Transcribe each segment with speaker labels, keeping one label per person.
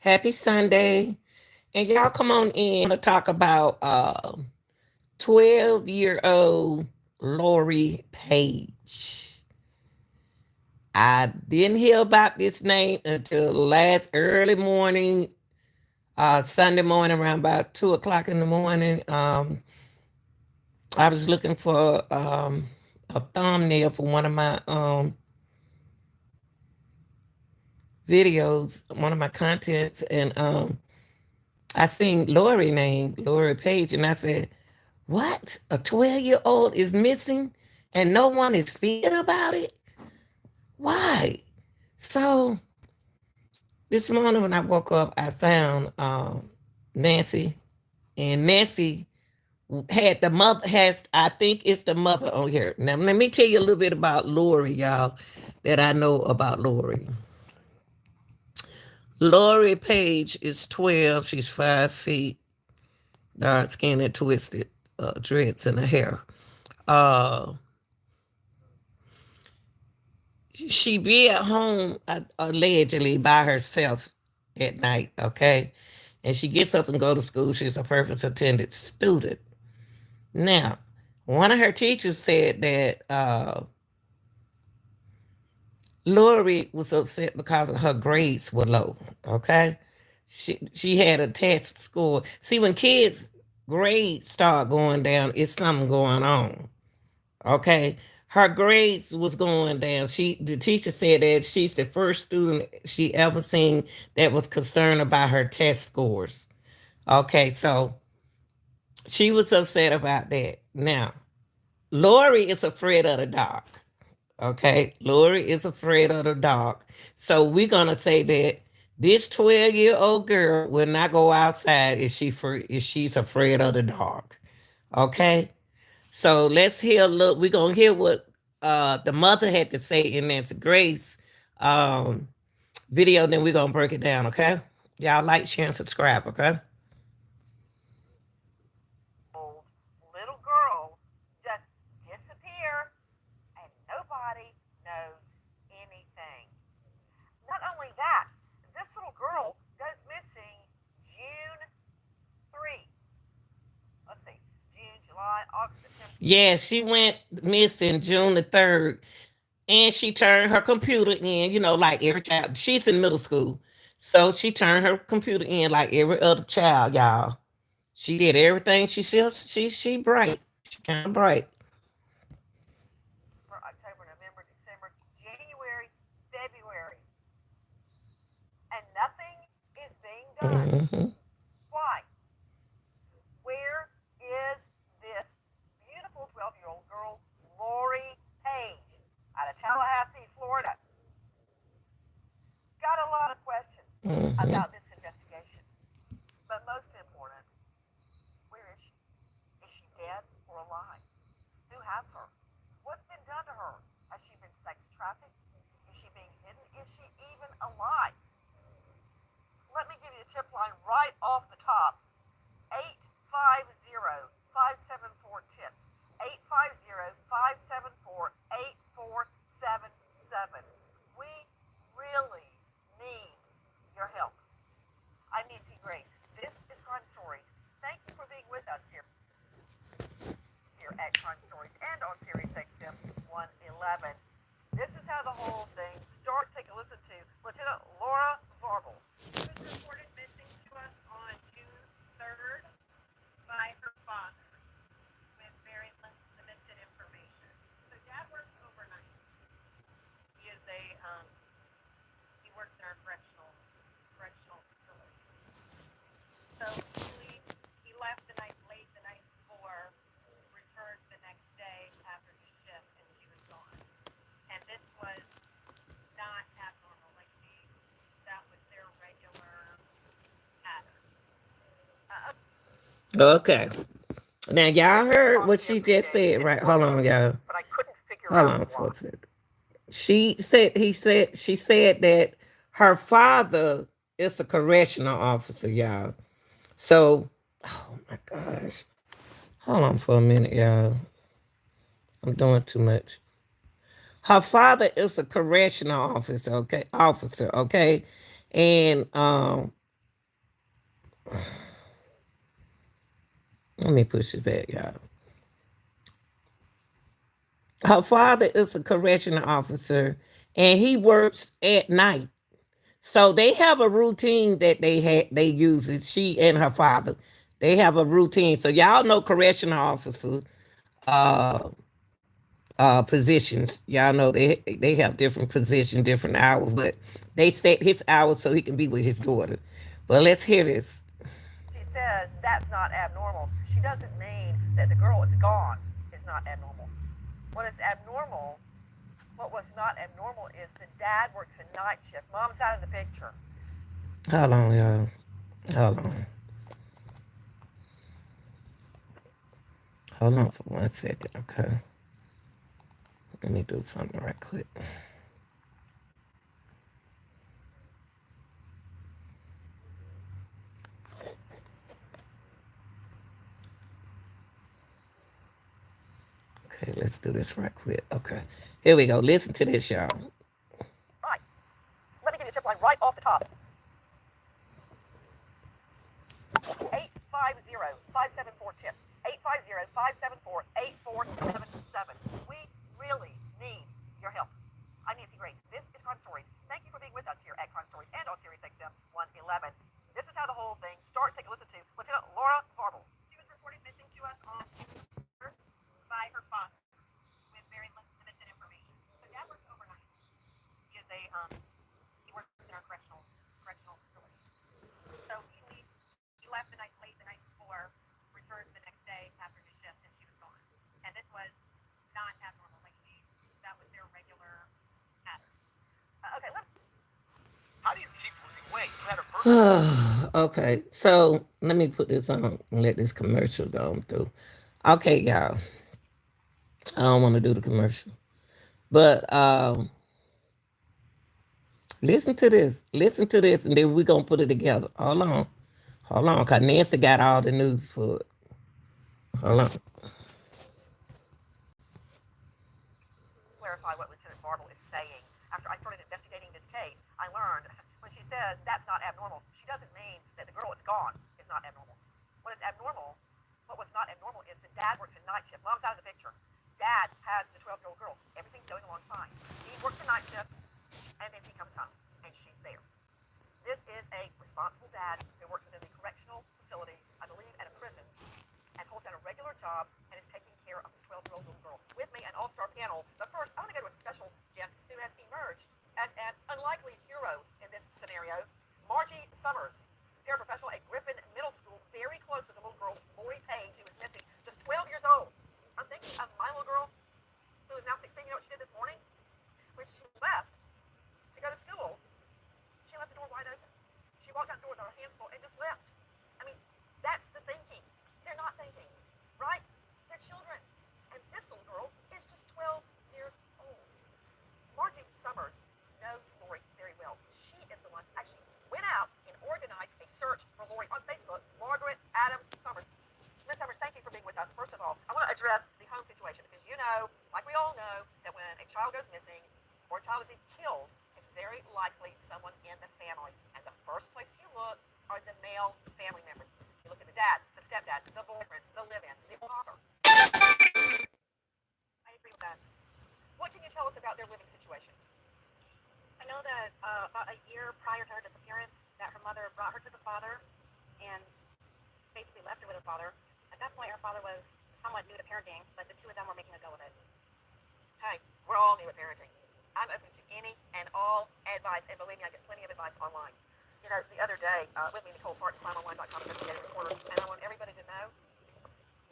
Speaker 1: Happy Sunday. And y'all come on in to talk about 12-year-old LORI Paige. I didn't hear about this name until last early morning, Sunday morning, around about 2 o'clock in the morning. I was looking for a thumbnail for one of my videos, one of my contents, and I seen Lori name, Lori Page, and I said, what? A 12-year-old is missing and no one is speaking about it? Why? So this morning when I woke up, I found Nancy, and Nancy had the mother, I think it's the mother on here. Now, let me tell you a little bit about Lori, y'all, that I know about Lori. Lori Page is 12. She's 5 feet, dark skin and twisted dreads in her hair. Uh, she be at home allegedly by herself at night, okay? And she gets up and go to school. She's a perfect attended student. Now, one of her teachers said that Lori was upset because her grades were low, okay? She had a test score. See, when kids' grades start going down, it's something going on. Okay. Her grades was going down. The teacher said that she's the first student she ever seen that was concerned about her test scores. Okay, so she was upset about that. Now, Lori is afraid of the dark. Okay, Lori is afraid of the dark. So we're gonna say that this 12-year-old girl will not go outside if she's afraid of the dark. Okay. So let's hear. Look, we're gonna hear what the mother had to say in Nancy Grace um, video. Then we're gonna break it down. Okay, y'all like, share, and subscribe. Okay.
Speaker 2: Old little girl just disappear and nobody knows anything. Not only that, this little girl goes missing June 3. Let's see, June, July, August, September.
Speaker 1: Yeah, she went missing June the 3rd, and she turned her computer in. Like every child. She's in middle school, so she turned her computer in like every other child. Y'all, she did everything. She bright. She kind of bright.
Speaker 2: For October, November, December, January, February, and nothing is being done.
Speaker 1: Hmm.
Speaker 2: Why? Where is this beautiful 12-year-old girl, Lori Page, out of Tallahassee, Florida? Got a lot of questions
Speaker 1: Hmm.
Speaker 2: about this investigation. But most important, where is she? Is she dead or alive? Who has her? What's been done to her? Has she been sex trafficked? Is she being hidden? Is she even alive? Let me give you a tip line right off the top. 850-574-TIPS. 850-574-8477. We really need your help. I'm Nancy Grace. This is Crime Stories. Thank you for being with us here at Crime Stories and on Sirius XM 111. This is how the whole thing starts. Take a listen to Lieutenant Laura Varble.
Speaker 3: She was reported missing to us on June 3rd by her father with very limited information. So Dad works overnight. He is he works in our correctional facility. So he left late the night before, returned the next day after his shift, and she was gone. And this was not abnormal. That was their regular pattern.
Speaker 1: Okay. Now y'all heard
Speaker 2: Call
Speaker 1: what
Speaker 2: me
Speaker 1: she
Speaker 2: every
Speaker 1: just
Speaker 2: day
Speaker 1: said,
Speaker 2: and
Speaker 1: right? Hold
Speaker 2: wondered,
Speaker 1: on, y'all.
Speaker 2: but I couldn't figure
Speaker 1: Hold
Speaker 2: out
Speaker 1: on
Speaker 2: why.
Speaker 1: for a second. She said that her father is a correctional officer, y'all. So, oh my gosh. Hold on for a minute, y'all. I'm doing too much. Her father is a correctional officer, okay? And Let me push it back, y'all. Her father is a correctional officer and he works at night. So they have a routine that they use it. She and her father. They have a routine. So y'all know correctional officers uh positions. Y'all know they have different positions, different hours, but they set his hours so he can be with his daughter. But let's hear this.
Speaker 2: She says that's not abnormal. She doesn't mean that the girl is gone is not abnormal. What is abnormal, what was not abnormal is the dad works a night shift. Mom's out of the picture.
Speaker 1: Hold on, y'all. Hold on. Hold on for 1 second, okay? Let me do something right quick. Okay, let's do this right quick. Okay. Here we go. Listen to this, y'all.
Speaker 2: Right. Let me give you a tip line right off the top. 850-574 tips. 850-574-8477. We really need your help. I'm Nancy Grace. This is Crime Stories. Thank you for being with us here at Crime Stories and on Sirius XM 111. This is how the whole thing starts. Take a listen to Lieutenant Laura Farble.
Speaker 3: She was reported missing to us on June 3rd by her father with very limited information. So dad works overnight. He is a he works in our correctional facility. So he left the night late the night before, returned the next day after his shift, and she was gone. And this was not abnormal. Like that was their regular pattern.
Speaker 2: Okay, how do you keep losing weight? You had a birthday.
Speaker 1: Okay, so let me put this on and let this commercial go through. Okay, y'all. I don't want to do the commercial. But listen to this. Listen to this, and then we're gonna put it together. Hold on. Hold on, cause Nancy got all the news for it. Hold on.
Speaker 2: Clarify what Lieutenant Bartle is saying. After I started investigating this case, I learned when she says that's not abnormal, she doesn't mean that the girl is gone is not abnormal. What is abnormal, what was not abnormal is the dad works a night shift. Mom's out of the picture. Dad has the 12-year-old girl. Everything's going along fine. He works a night shift, and then he comes home, and she's there. This is a responsible dad who works within the correctional facility, I believe at a prison, and holds down a regular job and is taking care of this 12-year-old little girl. With me, an all-star panel. But first, I want to go to a special guest who has emerged as an unlikely hero in this scenario. Margie Summers, paraprofessional at Griffin Middle School, very close with the little girl, LORI Paige, who was missing, just 12 years old. I'm thinking of my little girl, who is now 16. You know what she did this morning? When she left to go to school, she left the door wide open. She walked out the door with her hands full and just left. I mean, that's the thinking. They're not thinking, right? They're children. And this little girl is just 12 years old. Margie Summers knows LORI very well. She is the one who actually went out and organized a search for LORI on Facebook. Margaret Adams Summers. Ms. Summers, thank you for being with us. First of all, I want to address the home situation because you know, like we all know, that when a child goes missing or a child is killed, it's very likely someone in the family. And the first place you look are the male family members. You look at the dad, the stepdad, the boyfriend, the live-in, the father.
Speaker 3: I agree with that.
Speaker 2: What can you tell us about their living situation?
Speaker 3: I know that about a year prior to her disappearance, that her mother brought her to the father and basically left her with her father. At that point, her father was somewhat new to parenting, but the two of them were making a go of it.
Speaker 2: Hey, we're all new at parenting. I'm open to any and all advice, and believe me, I get plenty of advice online. You know, the other day, with me, Nicole Farton, crimeonline.com, investigative reporter, and I want everybody to know,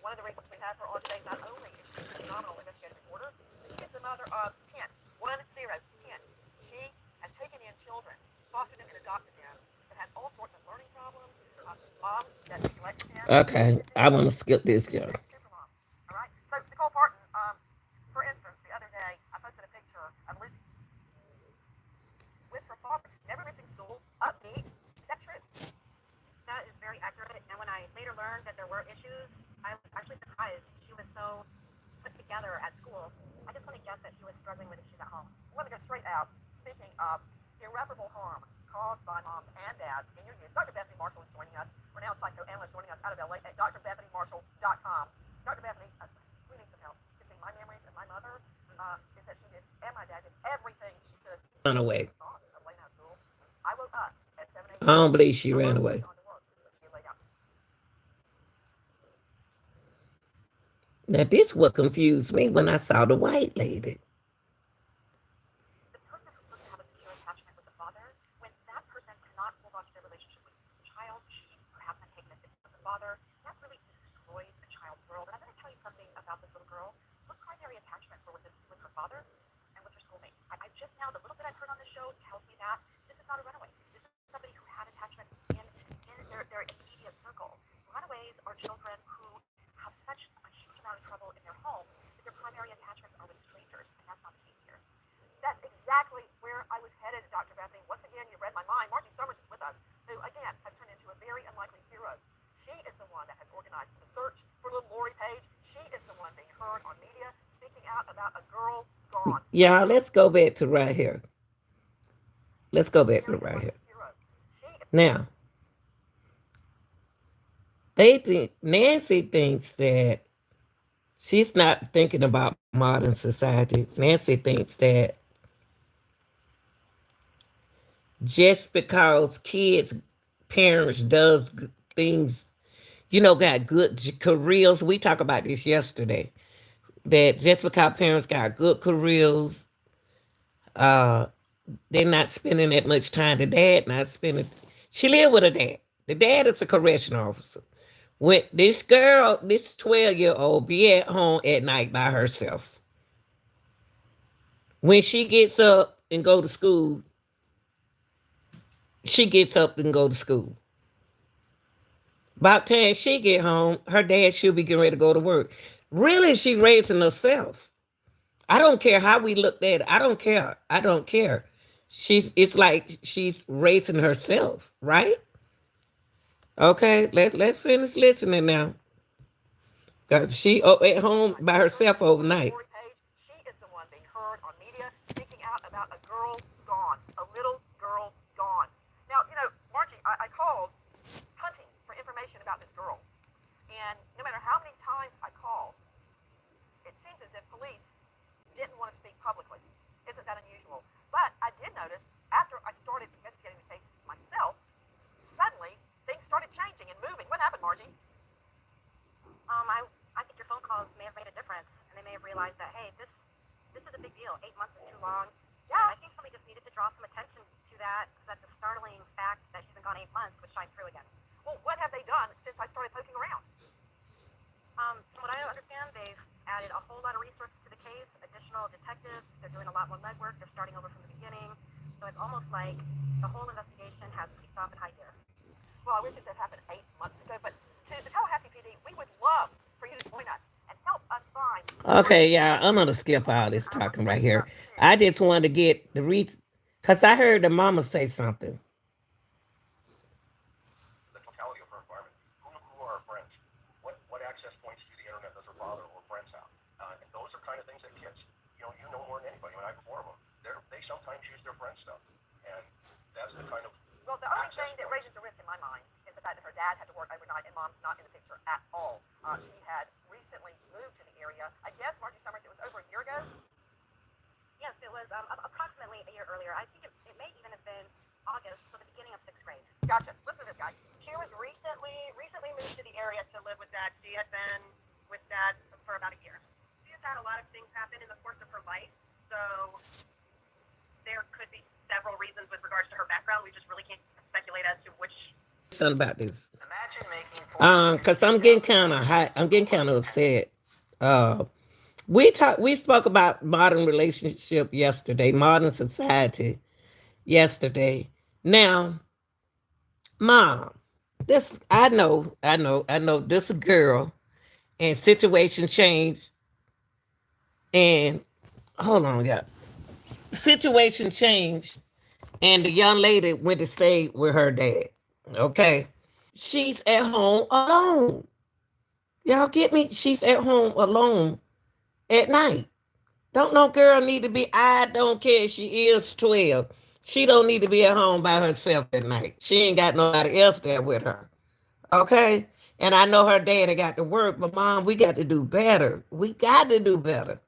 Speaker 2: one of the reasons we have her on today, not only is she a phenomenal investigative reporter, but she is the mother of 10. She has taken in children, fostered them and adopted them, that have all sorts of learning problems, moms that neglected them.
Speaker 1: Okay, I want to skip this, y'all.
Speaker 2: Supermom. All right. So Nicole Parton, for instance, the other day I posted a picture of Lucy with her father, never missing school, upbeat. Is that true?
Speaker 3: That is very accurate. And when I later learned that there were issues, I was actually surprised. She was so put together at school. I just want to guess that she was struggling with issues at home.
Speaker 2: Let me go straight out. Speaking of irreparable harm caused by moms and dads in your youth. Dr. Bethany Marshall is joining us, renowned psychoanalyst joining us out of LA at drbethanymarshall.com. Dr. Bethany, we need some help. You see, my memories of my mother is that she did, and my dad did everything she could.
Speaker 1: Run away.
Speaker 2: I woke up at 7
Speaker 1: I
Speaker 2: a.m.
Speaker 1: don't believe she ran away. Now this what confused me when I saw the white lady.
Speaker 2: The person who's supposed to have a secure attachment with the father, when that person cannot hold on to their relationship with the child, she perhaps been taken advantage of the father, that really destroys a child's world. And I'm going to tell you something about this little girl. Her primary attachment were with her father and with her schoolmate. I just now, the little bit I've heard on the show tells me that this is not a runaway. This is somebody who had attachment in their immediate circle. Runaways are children who have such a huge amount of trouble in their home that their primary attachments are with strangers, and that's not the case here. That's exactly where I was headed, Dr. Bethany. Once again, you read my mind. Margie Summers is with us, who, again, has turned into a very unlikely hero. She is the one that has organized the search for little Lori Paige. She is the one being heard on media speaking out about a girl gone.
Speaker 1: Yeah, let's go back to right here. Let's go back to right here. Now, they think Nancy thinks that she's not thinking about modern society. Nancy thinks that just because kids, parents does things, got good careers. We talked about this yesterday. That just because parents got good careers, uh, they're not spending that much time. The dad not spending. She lived with her dad. The dad is a correctional officer. When this girl, this 12-year-old, be at home at night by herself. When she gets up and go to school, she gets up and go to school. About time she get home, her dad should be getting ready to go to work. Really, she raising herself. I don't care how we looked at it. I don't care. I don't care. It's like she's raising herself, right? Okay, let's finish listening now. Cause she at home by herself overnight.
Speaker 2: She is the one being heard on media speaking out about a girl gone, a little girl gone. Now, Margie, I called hunting for information about this girl. And no matter how many times I called, it seems as if police didn't want to speak publicly. Isn't that unusual? But I did notice after I started investigating the case myself, suddenly things started changing and moving. What happened, Margie?
Speaker 4: I think your phone calls may have made a difference, and they may have realized that, hey, this is a big deal. 8 months is too long.
Speaker 2: Yeah.
Speaker 4: And I think somebody just needed to draw some attention to that, because that's a startling fact that she's been gone 8 months, which shines through again.
Speaker 2: Well, what have they done since I started poking around?
Speaker 4: From what I understand, they've added a whole lot of resources to the case, additional detectives. They're doing a lot more legwork. They're starting over from the beginning. So it's almost like the whole investigation has kicked off in high gear.
Speaker 2: Well, I wish this had happened 8 months ago, but to the Tallahassee PD, we would love for you to join us and help us find.
Speaker 1: Okay, y'all, I'm gonna skip all this talking right here. I just wanted to get the reason, because I heard the mama say something.
Speaker 5: The totality of her environment. Who are her friends? What access points to the internet does her father or friends have? And those are kind of things that kids, you know more than anybody. When I before them, they sometimes use their friend stuff, and that's the kind of.
Speaker 2: Well, the only thing that raises a risk in my mind is the fact that her dad had to work overnight and mom's not in the picture at all. She had recently moved to the area. I guess, Margie Summers, it was over a year ago?
Speaker 4: Yes, it was approximately a year earlier. I think it may even have been August, so the beginning of 6th grade.
Speaker 2: Gotcha. Listen to this guy.
Speaker 4: She was recently moved to the area to live with Dad. She had been with Dad for about a year. She has had a lot of things happen in the course of her life, so there could be several reasons with regards to her background. We just really can't speculate as to which.
Speaker 1: Something about this.
Speaker 2: Imagine making
Speaker 1: Because I'm getting kind of hot. I'm getting kind of upset. We spoke about modern relationship yesterday, modern society yesterday. Now, mom, I know. This a girl, and situation changed. And hold on, yeah, situation changed, and the young lady went to stay with her dad. Okay, she's at home alone. Y'all get me? She's at home alone at night. Don't no girl need to be, I don't care if she is 12. She don't need to be at home by herself at night. She ain't got nobody else there with her. Okay? And I know her daddy got to work, but mom, we got to do better. We got to do better.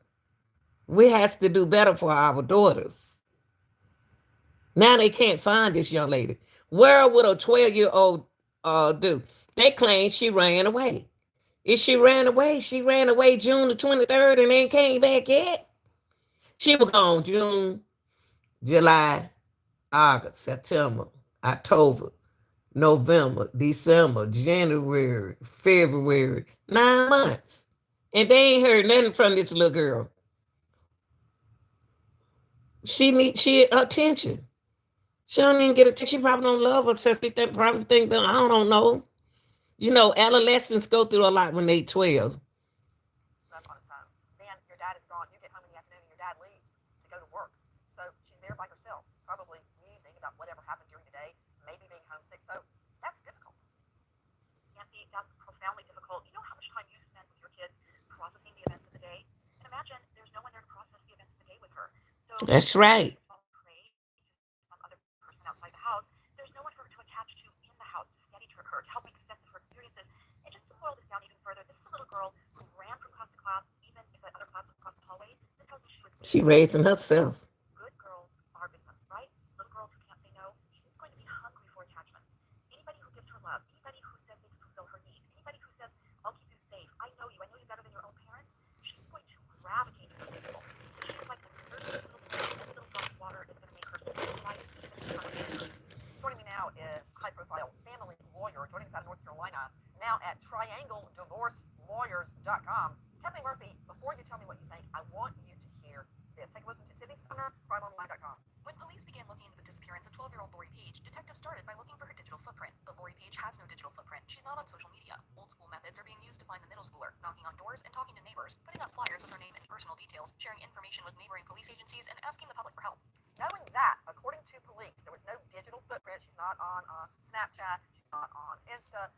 Speaker 1: We has to do better for our daughters. Now they can't find this young lady. Where would a 12-year-old do? They claim she ran away. If she ran away, she ran away June the 23rd and ain't came back yet. She was gone June, July, August, September, October, November, December, January, February, 9 months. And they ain't heard nothing from this little girl. She attention. She don't even get attention. She probably don't love her. So she probably think that I don't know. You know, adolescents go through a lot when they 12.
Speaker 2: That's on its own. Then your dad is gone. You get home in the afternoon and your dad leaves to go to work. So she's there by herself, probably musing about whatever happened during the day, maybe being homesick. So that's difficult.
Speaker 4: Nancy, that's profoundly difficult. You know how much time you spend with your kids processing the events of the day? And imagine there's no one there to process the events of the day with her. So
Speaker 1: That's right.
Speaker 4: fall prey to some other person outside the house. There's no one for her to attach to in the house to steady her, to help make sense of her experiences. And just to boil this down even further, this is a little girl who ran from class to class, even if the other class was across the hallway. This tells me she was
Speaker 1: She raising herself.
Speaker 4: good girls are victims, right? Little girls who can't say no. She's going to be hungry for attachment. Anybody who gives her love, anybody who says they can fulfill her needs, anybody who says, I'll keep you safe, I know you better than your own parents, she's going to gravitate to those people. She's like the thirsty little drop of water is going to make her so life even in front of her.
Speaker 2: Joining me now is high-profile family lawyer joining us out of North Carolina, now at triangledivorcelawyers.com. Kathleen Murphy, before you tell me what you think, I want you to hear this. Take a listen to Sydney Sumner, crimeonline.com.
Speaker 6: When police began looking into the disappearance of 12-year-old LORI Paige, detectives started by looking for her digital footprint. But LORI Paige has no digital footprint. She's not on social media. Old school methods are being used to find the middle schooler, knocking on doors and talking to neighbors, putting up flyers with her name and personal details, sharing information with neighboring police agencies, and asking the public for help.
Speaker 2: Knowing that, according to police, there was no digital footprint. She's not on Snapchat. She's not on Insta.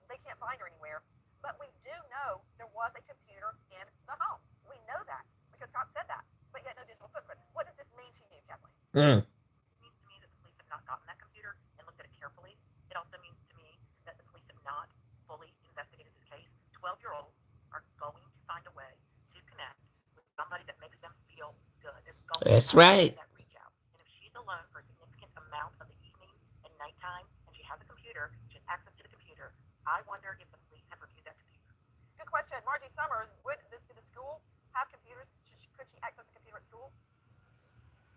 Speaker 2: They can't find her anywhere. But we do know there was a computer in the home. We know that because Scott said that. But yet no digital footprint. What does this mean to you, Kathleen?
Speaker 1: Mm.
Speaker 4: It means to me that the police have not gotten that computer and looked at it carefully. It also means to me that the police have not fully investigated this case. 12-year-olds are going to find a way to connect with somebody that makes them feel good.
Speaker 1: That's right.
Speaker 4: That reach out. And if she's alone for a significant amount of the evening and nighttime, and she has a computer, she has access to the computer, I wonder if the police have reviewed that computer.
Speaker 2: Good question. Margie Summers, would the school have computers? Could she access a computer at school?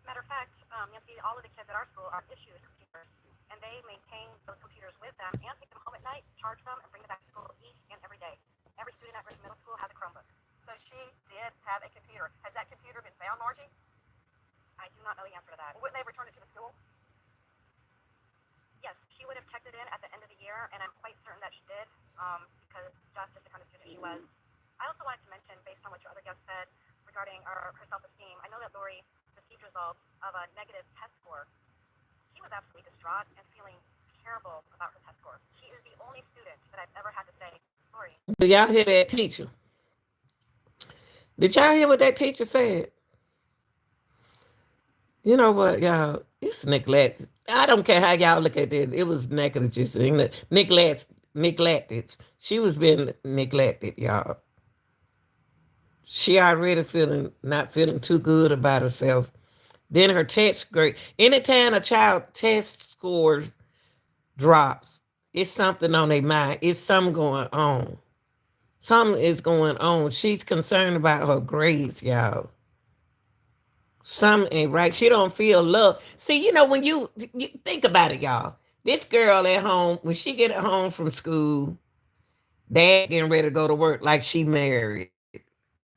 Speaker 4: Matter of fact, Nancy, all of the kids at our school are issued computers, and they maintain those computers with them and take them home at night, charge them, and bring them back to school each and every day. Every student at Rick Middle School has a Chromebook.
Speaker 2: So she did have a computer. Has that computer been found, Margie?
Speaker 4: I do not know the answer to that.
Speaker 2: Wouldn't they return it to the school?
Speaker 4: Yes, she would have checked it in at the end of the year, and I'm quite certain that she did, because that's just the kind of student she was. I also wanted to mention, based on what your other guest said regarding her self-esteem, I know that LORI received results of a negative test score. She was absolutely distraught and feeling terrible about her test score. She is the only student that I've ever had to say, LORI.
Speaker 1: Did y'all hear that teacher? Did y'all hear what that teacher said? You know what, y'all? It's neglect. I don't care how y'all look at it. It was negligence. Neglected. She was being neglected, y'all. She already not feeling too good about herself. Then her test grade. Anytime a child test scores drops, it's something on their mind. It's something going on. Something is going on. She's concerned about her grades, y'all. Something ain't right. She don't feel love. See, you know, when you think about it, y'all. This girl at home, when she get at home from school, dad getting ready to go to work like she married.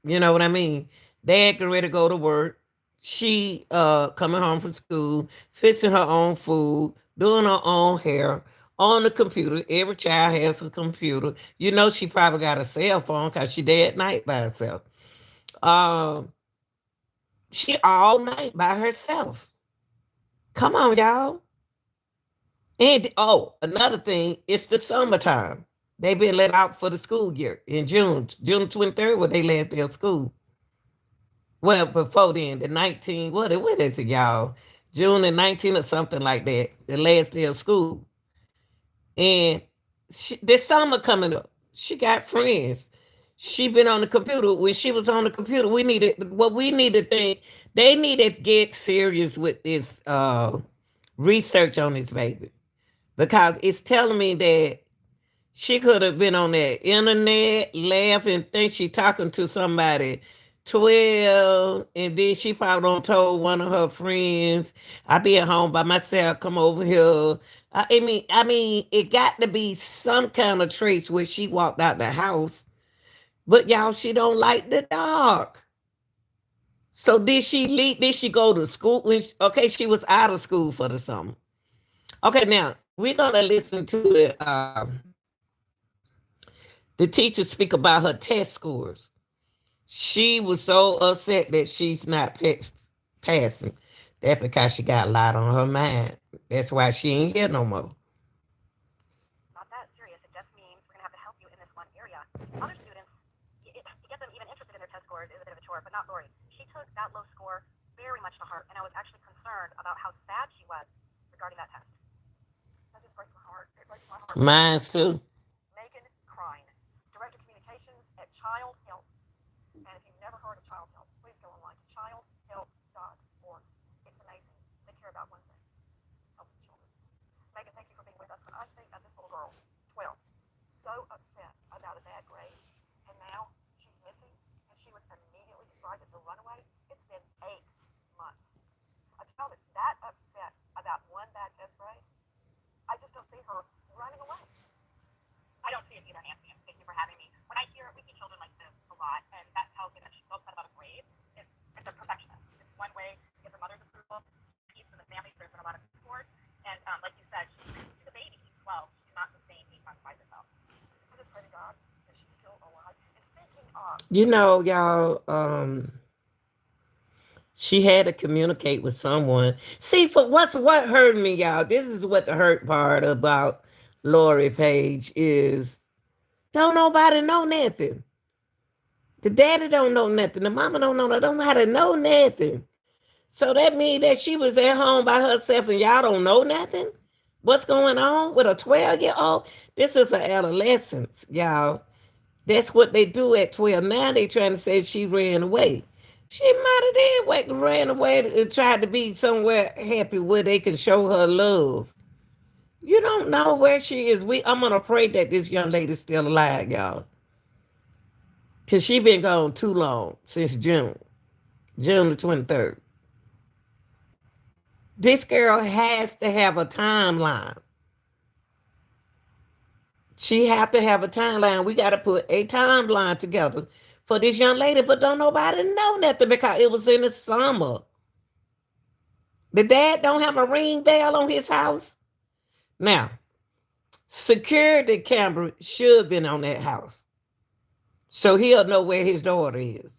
Speaker 1: You know what I mean? Dad getting ready to go to work. She coming home from school, fixing her own food, doing her own hair on the computer. Every child has a computer. You know she probably got a cell phone because she there at night by herself. She all night by herself. Come on, y'all. And another thing, it's the summertime. They been let out for the school year in June. June 23rd was they last day of school. Well, before then, the 19, what is it, y'all? June the 19th or something like that, the last day of school. And this summer coming up, she got friends. She been on the computer. When she was on the computer, we need to think, they need to get serious with this research on this baby. Because it's telling me that she could have been on that internet laughing, think she talking to somebody 12, and then she probably don't told one of her friends, I be at home by myself, come over here. I mean, it got to be some kind of trace where she walked out the house. But y'all, she don't like the dark. So did she leave? Did she go to school? Okay, she was out of school for the summer. Okay, now we're gonna listen to the teacher speak about her test scores. She was so upset that she's not passing. That's because she got a lot on her mind. That's why she ain't here no more.
Speaker 4: Not that serious. It just means we're going to have to help you in this one area. Other students, to get them even interested in their test scores is a bit of a chore, but not Lori. She took that low score very much to heart, and I was actually concerned about how sad she was regarding that test.
Speaker 2: That just breaks my heart. It breaks my heart.
Speaker 1: Mine's too.
Speaker 2: Megan Crine, Director of Communications at Child Help. And if you've never heard of Child Help, please go online to childhelp.org. It's amazing. They care about one thing: helping children. Megan, thank you for being with us. But I think of this little girl, 12, so upset about a bad grade, and now she's missing, and she was immediately described as a runaway. It's been 8 months. A child that's that upset about one bad test grade, I just don't see her running away.
Speaker 4: I don't see it either, Nancy. And thank you for having me. When I hear we see children like this a lot, and that tells me that she's so upset about a grade, it's a perfectionist. It's one way to get her mother's approval, peace in the family. There's been a lot of support, and like you said, she's a baby. She's 12. She cannot sustain 8 months by herself.
Speaker 2: I just pray to God that she's still alive. And speaking of,
Speaker 1: You know, y'all, she had to communicate with someone. See, for what hurt me, y'all. This is what the hurt part about Lori Page is. Don't nobody know nothing. The daddy don't know nothing. The mama don't know. Don't nobody know nothing. So that means that she was at home by herself and y'all don't know nothing? What's going on with a 12-year-old? This is an adolescence, y'all. That's what they do at 12. Now they trying to say she ran away. She might have did ran away and tried to be somewhere happy where they can show her love. You don't know where she is. I'm gonna pray that this young lady's still alive, y'all. Cause she been gone too long, since June the 23rd. This girl has to have a timeline. She have to have a timeline. We got to put a timeline together for this young lady, but don't nobody know nothing because it was in the summer. The dad don't have a ring bell on his house. Now, security camera should have been on that house, so he'll know where his daughter is.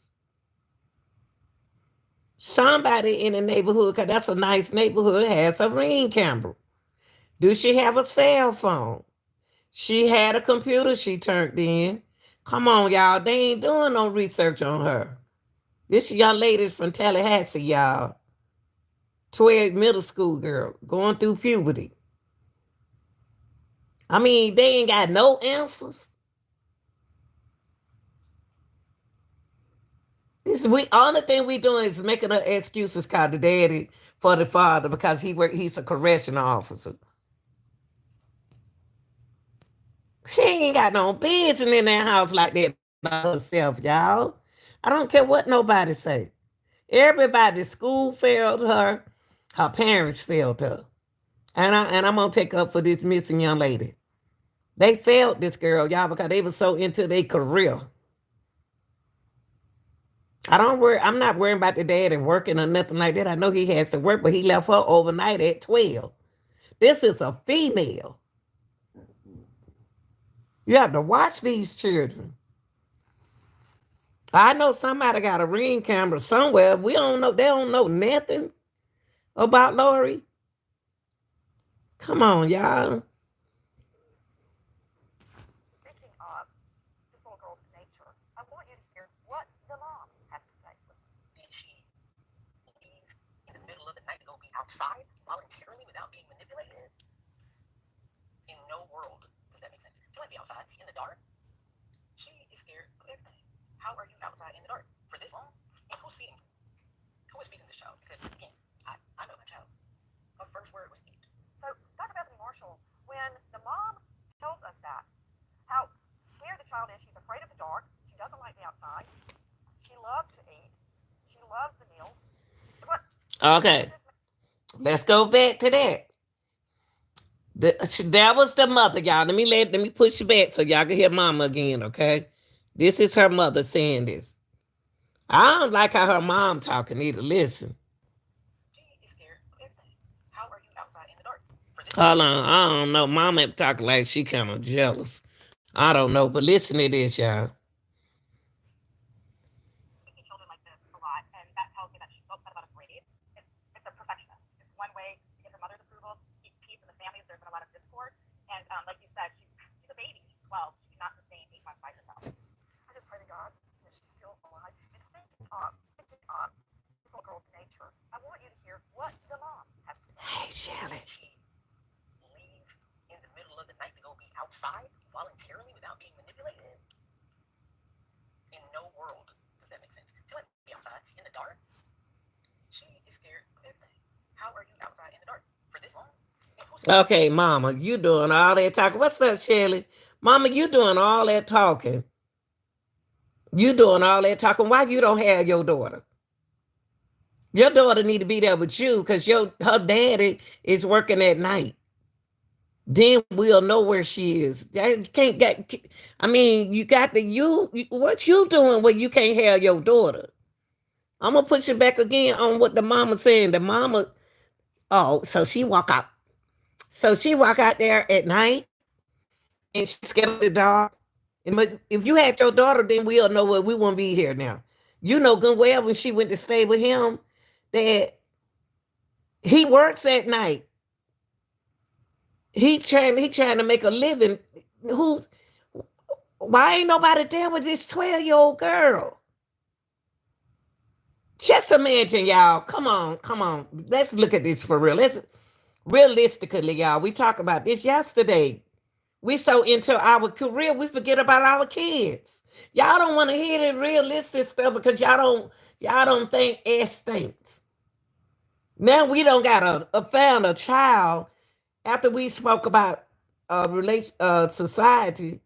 Speaker 1: Somebody in the neighborhood, because that's a nice neighborhood, has a ring camera. Do she have a cell phone? She had a computer she turned in. Come on, y'all. They ain't doing no research on her. This young lady's from Tallahassee, y'all. 12 middle school girl going through puberty. I mean, they ain't got no answers. We only thing we doing is making her excuses called the daddy for the father because he's a correctional officer. She ain't got no business in that house like that by herself, y'all. I don't care what nobody say. Everybody, school failed her. Her parents failed her. And I'm gonna take up for this missing young lady. They failed this girl, y'all, because they were so into their career. I'm not worrying about the dad and working or nothing like that. I know he has to work, but he left her overnight at 12. This is a female. You have to watch these children. I know somebody got a ring camera somewhere. We don't know. They don't know nothing about Lori. Come on, y'all.
Speaker 2: speaking of this little girl's nature, I want you to hear what the mom has to say. Listen.
Speaker 5: Did she leave in the middle of the night to go be out
Speaker 6: outside voluntarily without being manipulated? In no world does that make sense. She might be outside in the dark. She is scared of everything. How are you outside in the dark for this long? And who's feeding? Who is feeding this child? Because again, I know my child. Her first word was eat.
Speaker 2: So, Dr. Bethany Marshall, when the mom tells us that, how scared the child is, she's afraid of the dark, she doesn't like the outside, she loves to eat, she loves the meals. What?
Speaker 1: Okay, let's go back to that. That was the mother, y'all. Let me push you back so y'all can hear mama again, okay? This is her mother saying this. I don't like how her mom talking either. Listen.
Speaker 6: She is scared of everything. How are you outside in the dark for this?
Speaker 1: Hold on. I don't know. Mama talking like she kind of jealous. I don't know, but listen to this, y'all.
Speaker 4: I see children like this a lot, and that tells me that she's so upset about a grade. It's a perfectionist. It's one way to get her mother's approval, to keep peace in the family. There's been a lot of discord, and like you said, she's a baby. She's 12. She cannot sustain 8 months by herself.
Speaker 2: I just pray to God that she's still alive. And speaking of this little girl's nature, I want you to hear what the mom has to say.
Speaker 1: Hey, Shelly.
Speaker 6: She leave in the middle of the night to go be outside voluntarily without being manipulated? In no world does that make sense. She might be outside in the dark. She is scared of everything. How are you outside in the dark for this long?
Speaker 1: Okay, mama, you doing all that talking. What's up, Shelly? Mama, you doing all that talking. You doing all that talking. Why you don't have your daughter? Your daughter need to be there with you because her daddy is working at night. Then we'll know where she is. You can't get. I mean, you got what you doing when you can't have your daughter? I'm gonna put you back again on what the mama saying. The mama. Oh, so she walk out. So she walk out there at night, and she's scared of the dark. And if you had your daughter, then we'll know what we won't be here now. You know good well when she went to stay with him that he works at night. He trying to make a living. Who's Why ain't nobody there with this 12-year-old girl? Just imagine, y'all. Come on, come on. Let's look at this for real. Let's realistically, y'all. We talked about this yesterday. We so into our career, we forget about our kids. Y'all don't want to hear the realistic stuff because y'all don't think it stinks. Now we don't got found a child after we spoke about society,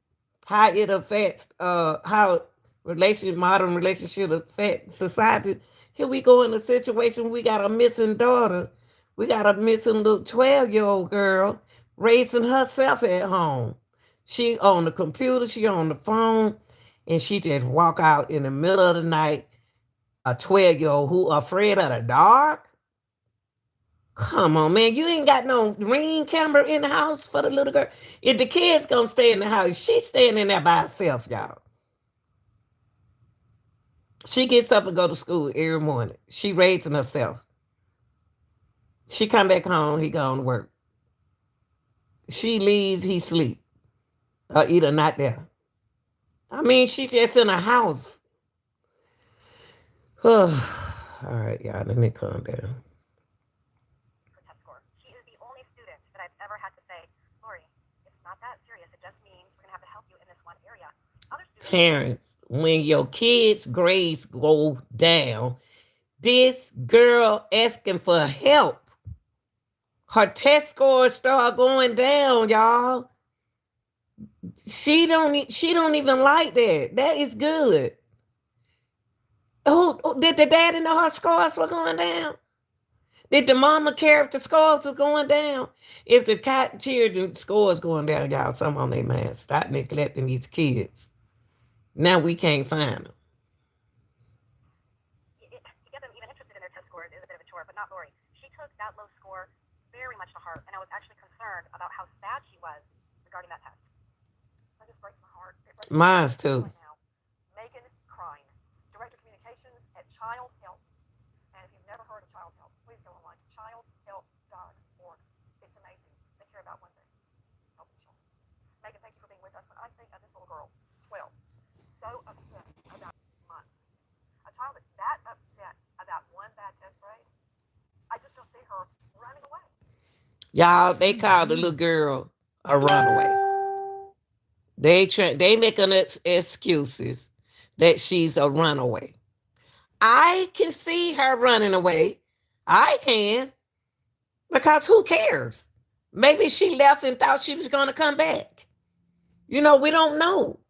Speaker 1: how it affects how modern relationship affect society. Here we go in a situation we got a missing daughter, we got a missing little 12-year-old girl raising herself at home. She on the computer, she on the phone, and she just walk out in the middle of the night. A 12-year-old who afraid of the dark. Come on, man. You ain't got no ring camera in the house for the little girl. If the kid's gonna stay in the house, she's staying in there by herself, y'all. She gets up and go to school every morning. She raising herself. She come back home, he gone to work. She leaves, he sleep. Or either not there. I mean, she just in a house. All right, y'all, let me calm down.
Speaker 4: Her test score. She is the only student that I've ever had to say, Lori, it's not that serious. It just means we're going to have to help you in this one area. Other students.
Speaker 1: Parents, when your kids' grades go down, this girl asking for help. Her test scores start going down, y'all. She don't even like that. That is good. Who did the daddy know her scores were going down? Did the mama care if the scores were going down? If the children scores going down, y'all, some on their mind. Stop neglecting these kids. Now we can't find them.
Speaker 4: To get them even interested in their test scores is a bit of a chore, but not Lori. She took that low score very much to heart, and I was actually concerned about how sad she was regarding that test.
Speaker 2: That just breaks my heart.
Speaker 1: Mine's too.
Speaker 2: Right now. Megan Crine, Director of Communications at Child Help. And if you've never heard of Child Help, please go online. Childhelp.org. It's amazing. They care about one thing: helping children. Megan, thank you for being with us. When I think of this little girl, 12, so upset about months. A child that's that upset about one bad test grade, I just don't see her running away.
Speaker 1: Y'all, they called the little girl a runaway. They making excuses that she's a runaway. I can see her running away. I can, because who cares? Maybe she left and thought she was going to come back. We don't know.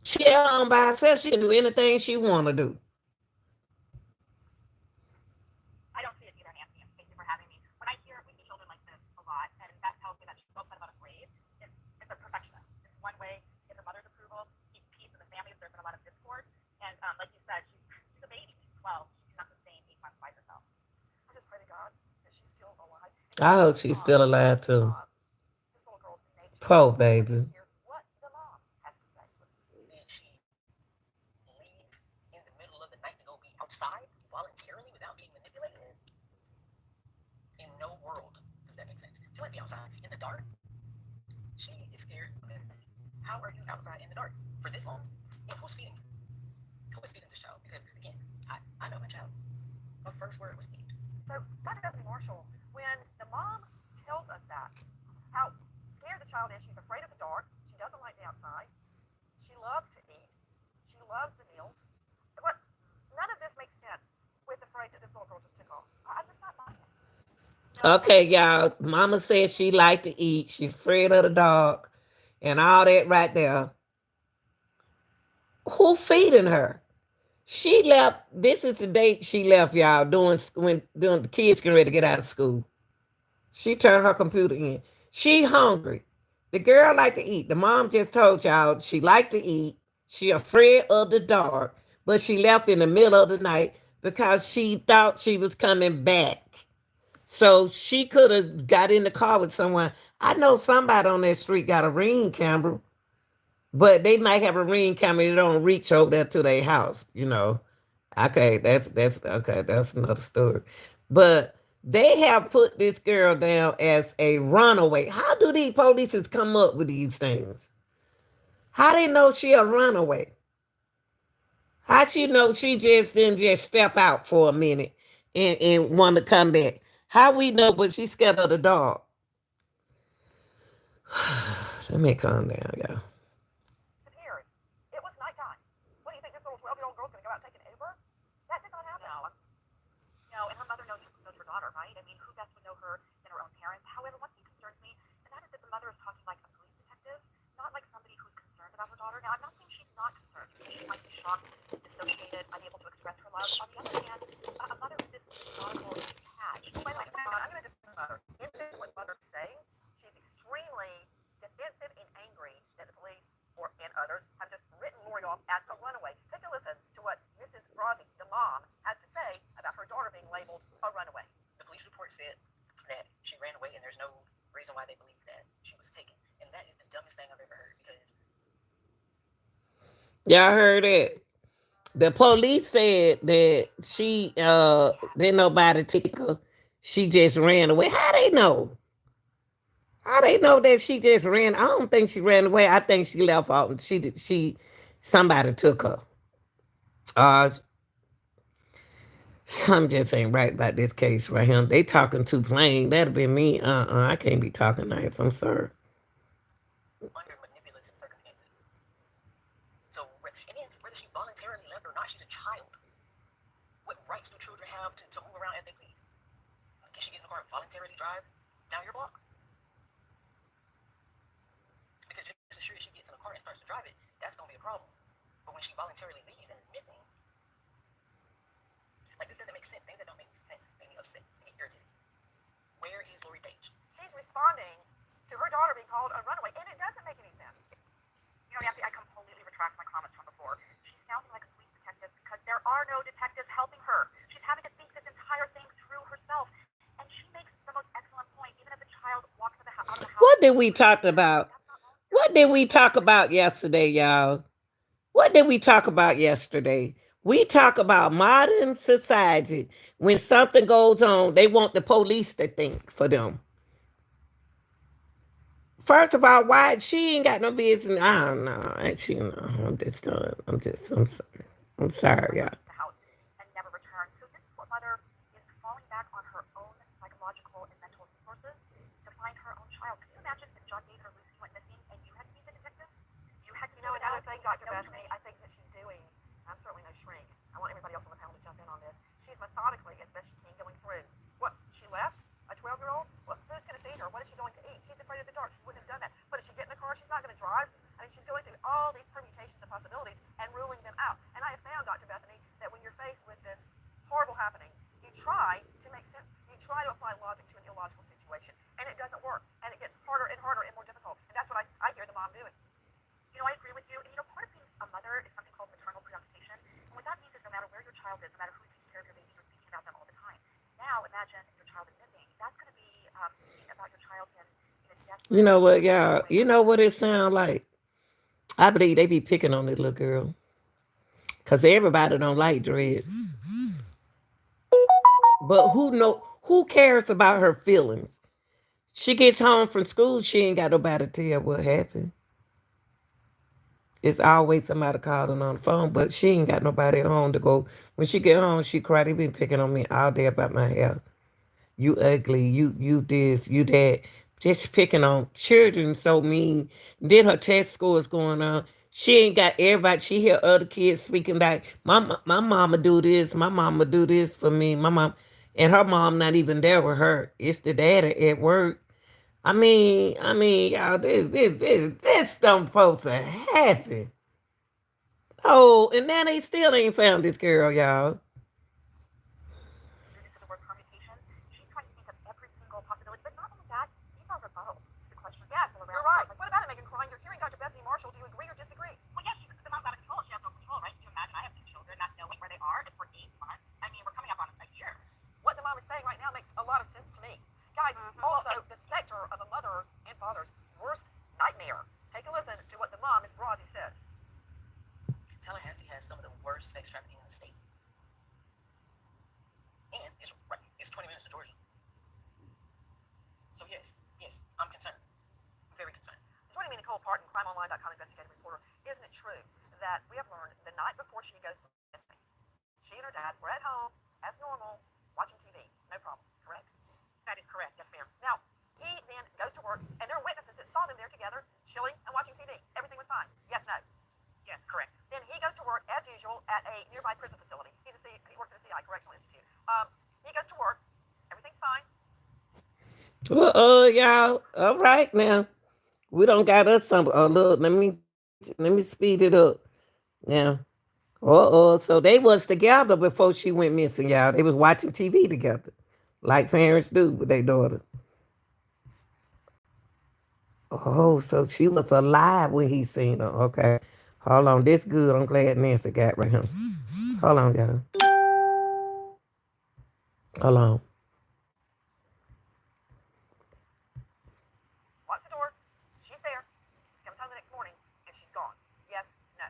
Speaker 1: She at home by herself. She can do anything she want to do.
Speaker 4: I don't see it either, Nancy. And thank you for having me. When I hear we see children like this a lot, and that tells me that she's so upset about a grade, it's a perfectionist. It's one way, get her mother's approval, keep peace in the family. There's been a lot of discord. And like you said, she's a baby. She's 12. She cannot sustain 8 months by herself.
Speaker 2: I just pray to God that she's still alive.
Speaker 1: I hope she's still alive too.
Speaker 2: This little girl's nature.
Speaker 1: Poor baby.
Speaker 2: Hear what the mom has to say.
Speaker 5: Did she leave in the middle of the night to go be outside voluntarily without being manipulated? In no world does that make sense. She might be outside in the dark. She is scared of everything. How are you outside in the dark for this long? And who's feeding? Who is feeding this child? Because again, I know my child. Her first word was eat.
Speaker 2: So, Dr. Deputy Marshall, when the mom tells us that, how scared the child is, she's afraid of the dark, she doesn't like the outside, she loves to eat, she loves the meals. But none of this makes sense with the phrase that this little girl just took off. I'm just not buying it.
Speaker 1: Okay, y'all. Mama said she liked to eat. She's afraid of the dark and all that right there. Who feeding her? She left. This is the date she left, y'all. Doing the kids getting ready to get out of school. She turned her computer in. She hungry. The girl like to eat. The mom just told y'all she liked to eat. She afraid of the dark, but she left in the middle of the night because she thought she was coming back. So she could have got in the car with someone. I know somebody on that street got a ring camera, but they might have a ring camera that don't reach over there to their house. Okay, that's okay, that's another story. But they have put this girl down as a runaway. How do these police come up with these things? How they know she a runaway? How she know she just didn't just step out for a minute and want to come back? How we know, but she's scared of the dog? Let me calm down, y'all.
Speaker 2: Disappeared. It was nighttime. What do you think, this little 12-year-old girl's going to go out and take an Uber? That did not happen.
Speaker 4: No, and her mother knows her daughter, right? I mean, who best would know her than her own parents? However, one thing concerns me, and that is that the mother is talking like a police detective, not like somebody who's concerned about her daughter. Now, I'm not saying she's not concerned. She might be shocked, dissociated, unable to express her love. On the other hand, a mother with this logical detached.
Speaker 2: Wait, I'm going to defend mother. In what mother's saying, she's extremely defensive and angry that the police and others have just written Lori off as a runaway. Take a listen to what Mrs. Brozzi, the mom, has to say about her daughter being labeled a runaway.
Speaker 5: The police report said that she ran away, and there's no reason why they believe that she was taken. And that is the dumbest thing I've ever heard, because
Speaker 1: Y'all heard it. The police said that she didn't nobody take her. She just ran away. How they know? How they know that she just ran? I don't think she ran away. I think she left out and somebody took her. Something just ain't right about this case right here. They talking too plain. That'd be me. I can't be talking nice. I'm sorry.
Speaker 5: under manipulative circumstances. So, and then whether she voluntarily left or not, she's a child. What rights do children have to move around as they please? Can she get in the car and voluntarily drive down your block? Because just as sure as she gets in the car and starts to drive it, that's going to be a problem. But when she voluntarily leaves and is missing, like, this doesn't make sense. Things that don't make sense make me upset, make me irritated. Where is Lori Paige?
Speaker 2: She's responding to her daughter being called a runaway, and it doesn't make any sense.
Speaker 4: You know, Nancy, I completely retract my comments from before. She's sounding like a police detective because there are no detectives helping her. She's having to think this entire thing through herself. And she makes the most excellent point. Even if a child walks out of the house.
Speaker 1: What did we talk about? What did we talk about yesterday, y'all? What did we talk about yesterday? We talk about modern society. When something goes on, they want the police to think for them. First of all, why she ain't got no business? I don't know. Actually, no. I'm just done. I'm sorry. I'm sorry, y'all.
Speaker 4: The house and never return. So this is what mother is falling
Speaker 2: methodically as best she can going through. What, she left? A 12-year-old? Well, who's going to feed her? What is she going to eat? She's afraid of the dark. She wouldn't have done that. But if she get in the car, she's not going to drive. I mean, she's going through all these permutations and possibilities and ruling them out. And I have found, Dr. Bethany, that when you're faced with this horrible happening, you try to make sense. You try to apply logic to an illogical situation, and it doesn't work. And it gets harder and harder and more difficult. And that's what I hear the mom doing.
Speaker 4: I agree with you. And, part of being a mother is something called maternal preoccupation. And what that means is no matter where your child is, no matter who's taking care of your baby, you're thinking about them all the time. Now, imagine if your child is missing. That's going to be thinking about your child in a
Speaker 1: You
Speaker 4: desperate,
Speaker 1: know what, y'all?
Speaker 4: way.
Speaker 1: You know what it sounds like? I believe they be picking on this little girl. Cause everybody don't like dreads. But who cares about her feelings? She gets home from school, she ain't got nobody to tell what happened. It's always somebody calling on the phone, but she ain't got nobody at home to go. When she get home, she cry. They been picking on me all day about my hair. You ugly, you this, you that. Just picking on children so mean. Then her test scores going on. She ain't got everybody. She hear other kids speaking like, my mama do this, my mama do this for me, my mom, and her mom not even there with her. It's the daddy at work. Y'all, this don't supposed to happen. Oh, and now they still ain't found this girl, y'all.
Speaker 4: Due to the word permutation, she's trying to think of every single possibility. But not only that, these are rebuttals to questions.
Speaker 2: Yes,
Speaker 4: People
Speaker 2: you're
Speaker 4: around
Speaker 2: right.
Speaker 4: her.
Speaker 2: What about it, Megan Klein? You're hearing Dr. Bethany Marshall. Do you agree or disagree?
Speaker 4: Well, yes, the mom's out of control. She has no control, right? Can you imagine? I have two children, not knowing where they are if we're 8 months. I mean, we're coming up on a year.
Speaker 2: What the mom is saying right now makes a lot of sense to me. Guys, also, the specter of a mother's and father's worst nightmare. Take a listen to what the mom, Ms. Brazzi, says.
Speaker 7: Tallahassee has some of the worst sex trafficking in the state. And it's 20 minutes to Georgia. So yes, I'm concerned. I'm very concerned.
Speaker 2: Joining me, Nicole Parton, crimeonline.com investigative reporter. Isn't it true that we have learned the night before she goes missing, she and her dad were at home, as normal, watching TV. No problem, correct?
Speaker 4: That is correct, yes, ma'am.
Speaker 2: Now, he then goes to work, and there are witnesses that saw them there together, chilling and watching TV. Everything was fine. Yes, no.
Speaker 4: Yes, correct.
Speaker 2: Then he goes to work, as usual, at a nearby prison facility. He works at a CI, Correctional Institute. He goes to work. Everything's fine.
Speaker 1: Well, y'all, all right now. We don't got us some. Oh, look, let me speed it up. Now, so they was together before she went missing, y'all. They was watching TV together, like parents do with their daughter. Oh, so she was alive when he seen her. Okay, hold on, this good. I'm glad Nancy got right here. Hold on, y'all. Hold on.
Speaker 2: Locks the door. She's there. Comes home the next morning, and she's gone. Yes, no.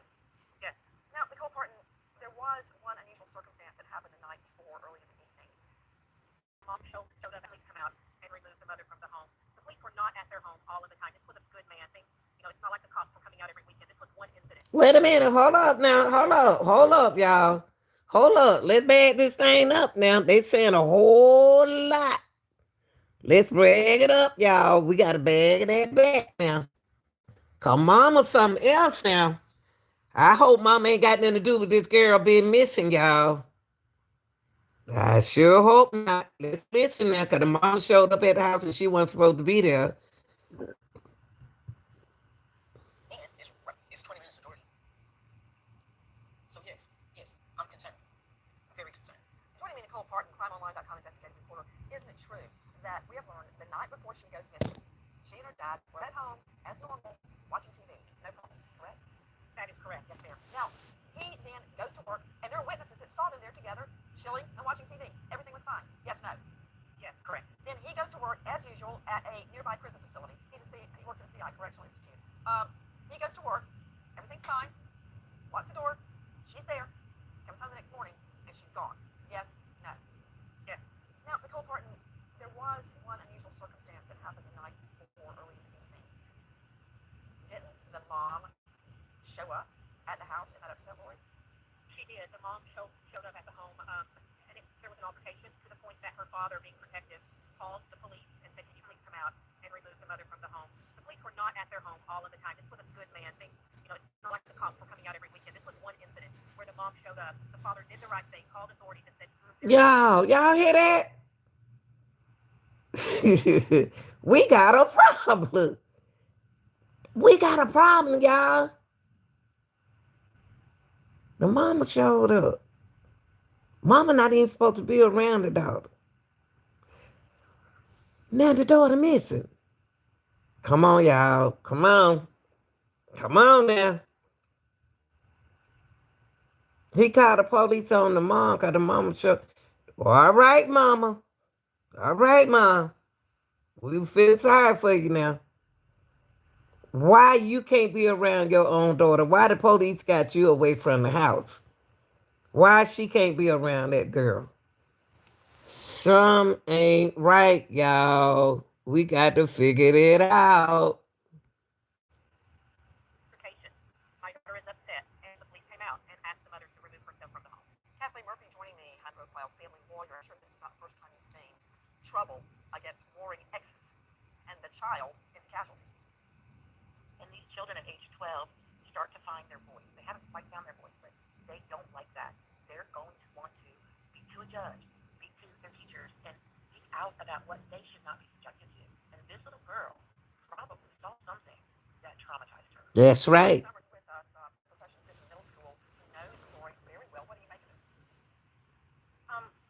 Speaker 4: Yes.
Speaker 2: Now, Nicole Parton, there was one unusual circumstance that happened the night before, early in the evening.
Speaker 4: Mom showed up, police come out and remove the mother from the home. The police were not at their home all of the time. This was a good man thing. It's not like the cops were coming out every weekend. This was one incident.
Speaker 1: Wait a minute. Hold up now. Hold up, y'all. Hold up. Let's bag this thing up now. They saying a whole lot. Let's brag it up, y'all. We got to bag that back now. Cause mama something else now. I hope mama ain't got nothing to do with this girl being missing, y'all. I sure hope not. Let's listen now, cause the mom showed up at the house and she wasn't supposed to be there.
Speaker 7: And it's 20 minutes to Georgia. So yes, I'm concerned. I'm very concerned.
Speaker 2: Joining me, Nicole Parton, crimeonline.com investigative reporter. Isn't it true that we have learned the night before she goes missing, she and her dad were at home, as normal, watching TV. No problem, correct?
Speaker 4: That is correct, yes, ma'am.
Speaker 2: Now, he then goes to work, and there are witnesses that saw them there together, chilling and watching TV. Everything was fine. Yes, no.
Speaker 4: Yes, correct.
Speaker 2: Then he goes to work, as usual, at a nearby prison facility. He works at a CI, Correctional Institute. He goes to work. Everything's fine. Locks the door. She's there. Comes home the next morning, and she's gone. Yes, no.
Speaker 4: Yes.
Speaker 2: Now, Nicole Parton, there was one unusual circumstance that happened the night before, early in the evening. Didn't the mom show up at the house and met up with Lori?
Speaker 4: She did. The mom showed up at the home, and there was an altercation to the point that her father, being protective, called the police and said, "Can you please come out and remove the mother from the home?" The police were not at their home all of the time. This was a good man thing. it's not like the cops were coming out every weekend. This was one incident where the mom showed up. The father did the right thing, called authorities, and said, "Prove their innocence."
Speaker 1: Y'all hear that? We got a problem. We got a problem, y'all. The mama showed up. Mama not even supposed to be around the daughter. Now the daughter missing. Come on, y'all. Come on. Come on now. He called the police on the mom because the mama showed. Well, all right, mama. All right, mom. We feel sorry for you now. Why you can't be around your own daughter? Why the police got you away from the house? Why she can't be around that girl? Some ain't right, y'all. We got to figure it out.
Speaker 4: My daughter is upset, and the police came out and asked the mother to remove herself from the home.
Speaker 2: Kathleen Murphy joining me, high-profile family lawyer. I'm sure this is not the first time you've seen trouble against warring exes, and the child is a casualty. And these children at age 12 start to find their voice. They haven't quite found their voice, but they don't like that. They're going to want to speak to a judge, speak to their teachers, and speak out about what they should not be subjected to. And this little girl probably saw something that traumatized her.
Speaker 1: That's
Speaker 2: Lori
Speaker 1: right.
Speaker 2: Summers with us, professional Christian middle school, who knows Lori very well. What do you make of it?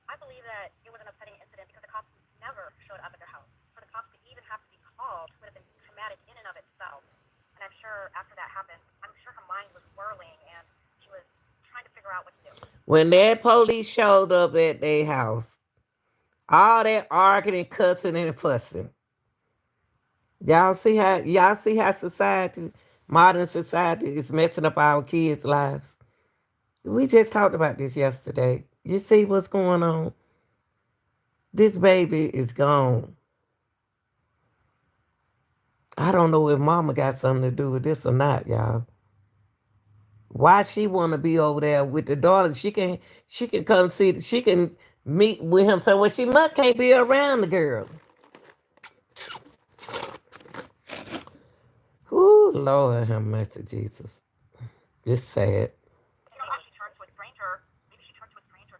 Speaker 4: I believe that it was an upsetting incident because the cops never showed up at their house. For the cops to even have to be called would have been traumatic in and of itself. And I'm sure after that happened, I'm sure her mind was whirling and she was trying to figure out what to do.
Speaker 1: When that police showed up at their house, all that arguing and cussing and fussing. Y'all see how society, modern society, is messing up our kids' lives. We just talked about this yesterday. You see what's going on? This baby is gone. I don't know if mama got something to do with this or not, y'all. Why she wanna be over there with the daughter? She can come see. She can meet with him. So well, she must can't be around the girl. Ooh, Lord have mercy, Jesus. It's sad.
Speaker 4: Maybe she turned to a stranger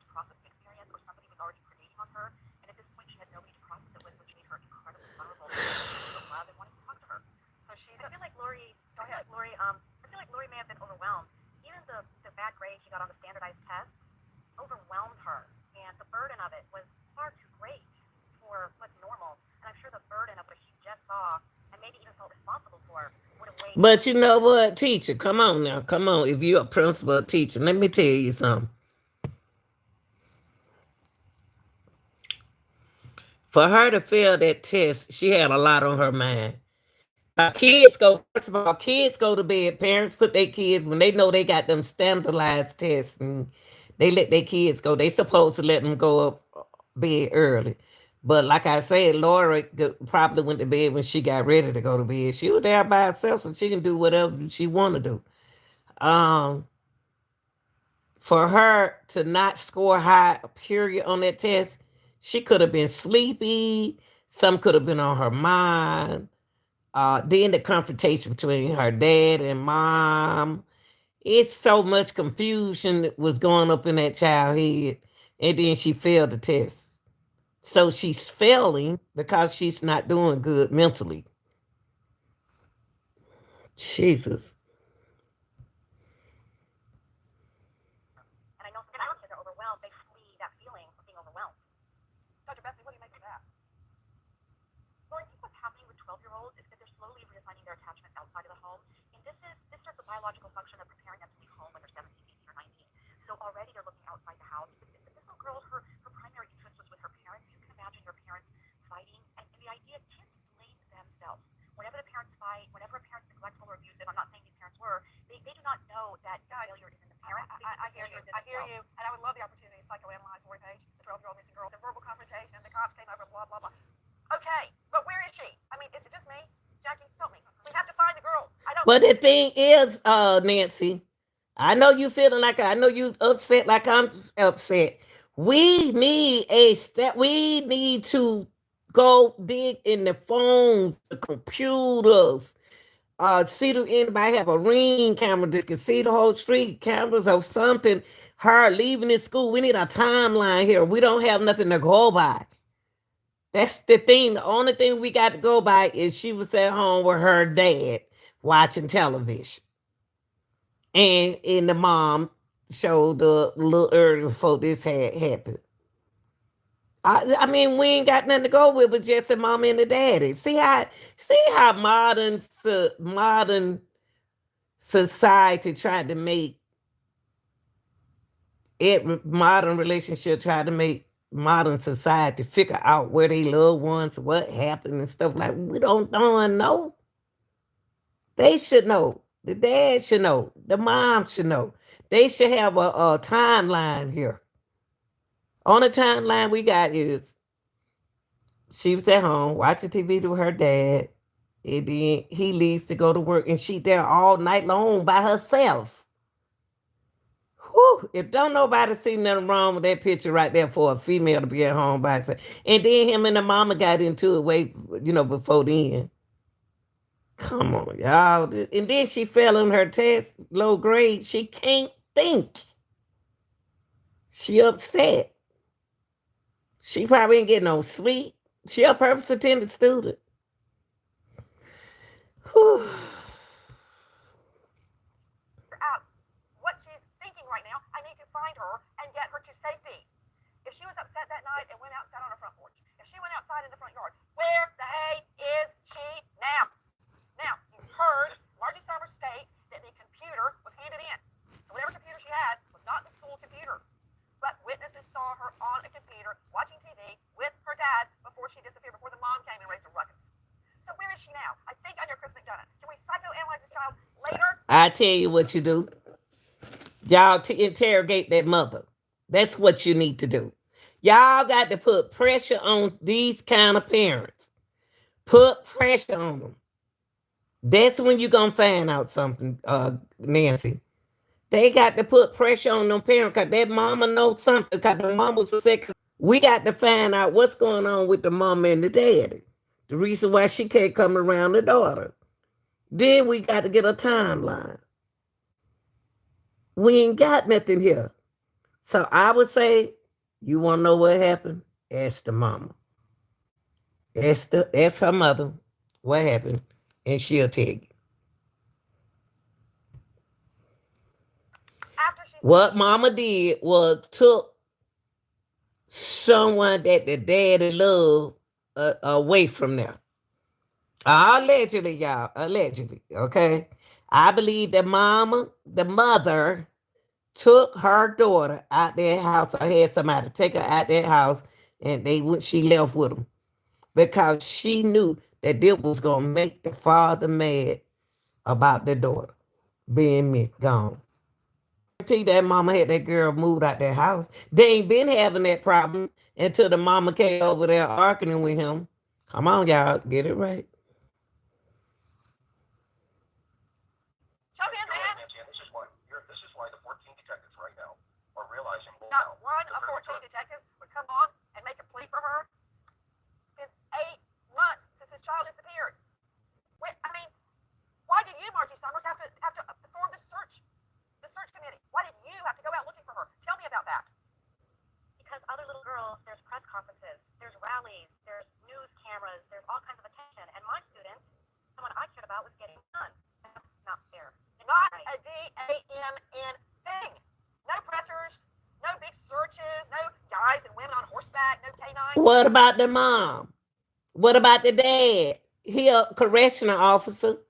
Speaker 4: to process the experience, or somebody was already predating on her. And at this point, she had nobody to process it with, which made her incredibly vulnerable. And she was so glad they wanted to talk to her.
Speaker 2: So she's
Speaker 4: I feel like Lori.
Speaker 2: Go
Speaker 4: I feel
Speaker 2: ahead.
Speaker 4: like Lori. I feel like Lori may have been overwhelmed. Even the bad grade she got on the standardized test overwhelmed her, and the burden of it was far too great for what's normal. And I'm sure the burden of what she just saw, and maybe even felt responsible for, would have weighed
Speaker 1: But you
Speaker 4: heavy on
Speaker 1: know
Speaker 4: her.
Speaker 1: what, teacher? Come on now, come on. If you're a principal or teacher, let me tell you something. For her to fail that test, she had a lot on her mind. Kids go, first of all, kids go to bed. Parents put their kids, when they know they got them standardized tests, and they let their kids go. They supposed to let them go up bed early. But like I said, Laura probably went to bed when she got ready to go to bed. She was there by herself, so she can do whatever she want to do. Um, for her to not score high, period, on that test, she could have been sleepy. Some could have been on her mind. Then the confrontation between her dad and mom. It's so much confusion that was going up in that child head. And then she failed the test. So she's failing because she's not doing good mentally. Jesus.
Speaker 4: And I know sometimes when kids are overwhelmed, they flee that feeling of being overwhelmed.
Speaker 2: Dr. Betsy, what do you make of that?
Speaker 4: Well, I think what's happening with 12-year-olds is that they're slowly reassigning their attachment outside of the home. And this serves a biological function of preparing them to leave home when they're 17, 18, or 19. So already they're looking outside the house. But this little girl, her primary interest was with her parents. You can imagine your parents fighting. And the idea, kids blame themselves. Whenever the parents fight, whenever a parent's neglectful or abusive, I'm not saying these parents were, they do not know that the
Speaker 2: Guys,
Speaker 4: failure is in the parent. They think
Speaker 2: I
Speaker 4: the
Speaker 2: hear
Speaker 4: failure
Speaker 2: you.
Speaker 4: is in
Speaker 2: I hear
Speaker 4: themselves.
Speaker 2: you. And I would love the opportunity to psychoanalyze Lori Page, the 12-year-old missing girl. It's a verbal confrontation. The cops came over, blah, blah, blah. Okay, but where is she? I mean, is it just me? Jackie, help me. We have to find the girl. I don't.
Speaker 1: But the thing is, Nancy, I know you feeling like I know you upset like I'm upset. We need a step. We need to go dig in the phones, the computers, see do anybody have a ring camera that can see the whole street, cameras or something. Her leaving this school, we need a timeline here. We don't have nothing to go by. That's the thing. The only thing we got to go by is she was at home with her dad watching television. And the mom showed up a little early before this had happened. I mean, we ain't got nothing to go with but just the mom and the daddy. See how modern society tried to make it modern relationship tried to make modern society figure out where they loved ones, what happened and stuff like we don't know. They should know. The dad should know. The mom should know. They should have a timeline here. On the timeline we got is she was at home watching TV with her dad, and then he leaves to go to work, and she there all night long by herself. Whew, if don't nobody see nothing wrong with that picture right there for a female to be at home by herself. And then him and the mama got into it before then. Come on, y'all. And then she fell on her test, low grade. She can't think. She upset. She probably ain't getting no sleep. She a perfect attended student. Whew.
Speaker 2: Out what she's thinking right now. I need to find her and get her to safety. If she was upset that night and went outside on her front porch, if she went outside in the front yard, where the hay is she now? Now, you heard Margie Summers state that the computer was handed in. So whatever computer she had was not the school computer. But witnesses saw her on a computer watching TV with her dad before she disappeared, before the mom came and raised a ruckus. So where is she now? I think I know Chris McDonough. Can we psychoanalyze this child later?
Speaker 1: I tell you what you do. Y'all interrogate that mother. That's what you need to do. Y'all got to put pressure on these kind of parents. Put pressure on them. That's when you're going to find out something, Nancy. They got to put pressure on them parents because that mama knows something because the mama was sick. We got to find out what's going on with the mama and the daddy. The reason why she can't come around the daughter. Then we got to get a timeline. We ain't got nothing here. So I would say, you want to know what happened? Ask the mama. Ask her mother what happened, and she'll tell you. What mama did was took someone that the daddy loved away from them. Allegedly, y'all. Allegedly, okay? I believe the mother, took her daughter out their house or had somebody take her out their house and she left with them because she knew that this was going to make the father mad about the daughter being gone. That mama had that girl moved out their house. They ain't been having that problem until the mama came over there arguing with him. Come on, y'all, get it right.
Speaker 2: Jump in, man.
Speaker 5: Nancy, and this is why the 14 detectives right now are realizing
Speaker 2: not one of 14 detectives would come on and make a plea for her. It's been 8 months since this child disappeared. Why did you, Margie Summers, have to form the search committee? Why did you have to go out looking for her? Tell me about that.
Speaker 4: Because other little girls, there's press conferences, there's rallies, there's news cameras, there's all kinds of attention. And my students, someone I cared about, was getting done. That's not fair.
Speaker 2: Not a DAMN thing. No pressers, no big searches, no guys and women on horseback, no canines.
Speaker 1: What about the mom? What about the dad? He a correctional officer.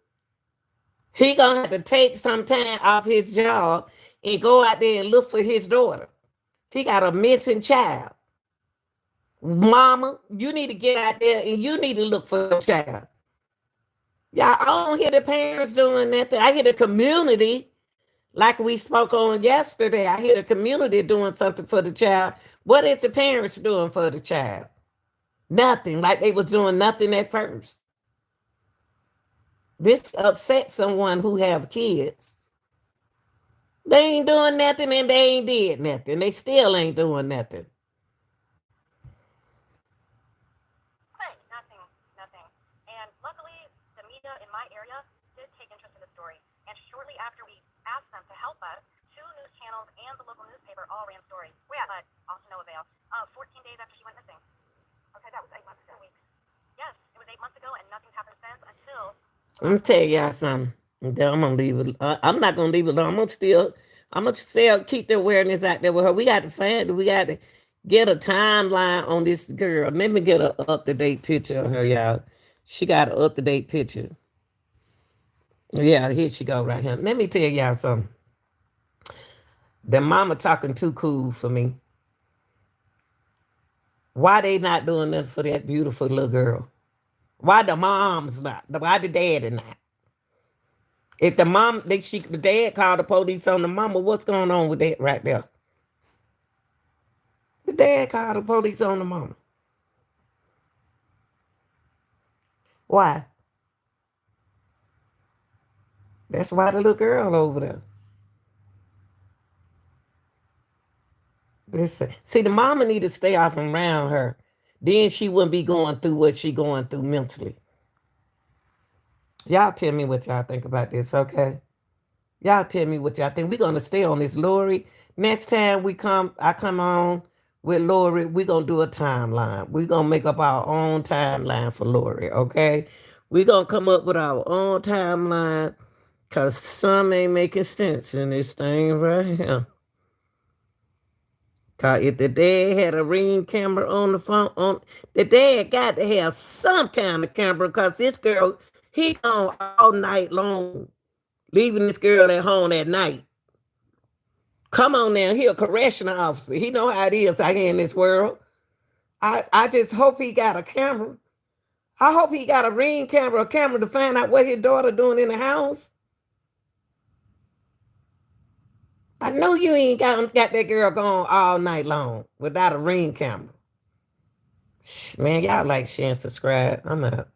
Speaker 1: He gonna have to take some time off his job and go out there and look for his daughter. He got a missing child. Mama, you need to get out there and you need to look for your child. Y'all, I don't hear the parents doing nothing. I hear the community, like we spoke on yesterday. I hear the community doing something for the child. What is the parents doing for the child? Nothing, like they was doing nothing at first. This upsets someone who have kids. They ain't doing nothing and they ain't did nothing. They still ain't doing nothing.
Speaker 4: Nothing. And luckily, the media in my area did story. And shortly after we asked them to help us, two news channels and the local newspaper all ran stories.
Speaker 2: When?
Speaker 4: But also no avail. 14 days after she went missing.
Speaker 2: Okay, that was 8 months ago.
Speaker 4: Weeks. Yes, it was 8 months ago, and nothing's happened since until.
Speaker 1: Let me tell y'all something. Then I'm gonna leave it. I'm not gonna leave it alone. I'm gonna still keep the awareness out there with her. We got to find. We got to get a timeline on this girl. Let me get an up to date picture of her, y'all. She got an up to date picture. Yeah, here she go right here. Let me tell y'all something. The mama talking too cool for me. Why they not doing nothing for that beautiful little girl? Why the mom's not? Why the daddy not? If the dad called the police on the mama, what's going on with that right there? The dad called the police on the mama. Why? That's why the little girl over there. Listen, see, the mama need to stay off around her. Then she wouldn't be going through what she going through mentally. Y'all tell me what y'all think about this, okay? Y'all tell me what y'all think. We're gonna stay on this Lori. Next time I come on with Lori, we're gonna do a timeline. We're gonna make up our own timeline for Lori, okay? We're gonna come up with our own timeline because some ain't making sense in this thing right here. Cause if the dad had a ring camera on the phone, the dad got to have some kind of camera because this girl, he gone all night long, leaving this girl at home at night. Come on now, he a correctional officer. He know how it is out here in this world. I just hope he got a camera. I hope he got a ring camera, a camera to find out what his daughter doing in the house. I know you ain't got that girl gone all night long without a ring camera. Man, y'all like, share, and subscribe. I'm out.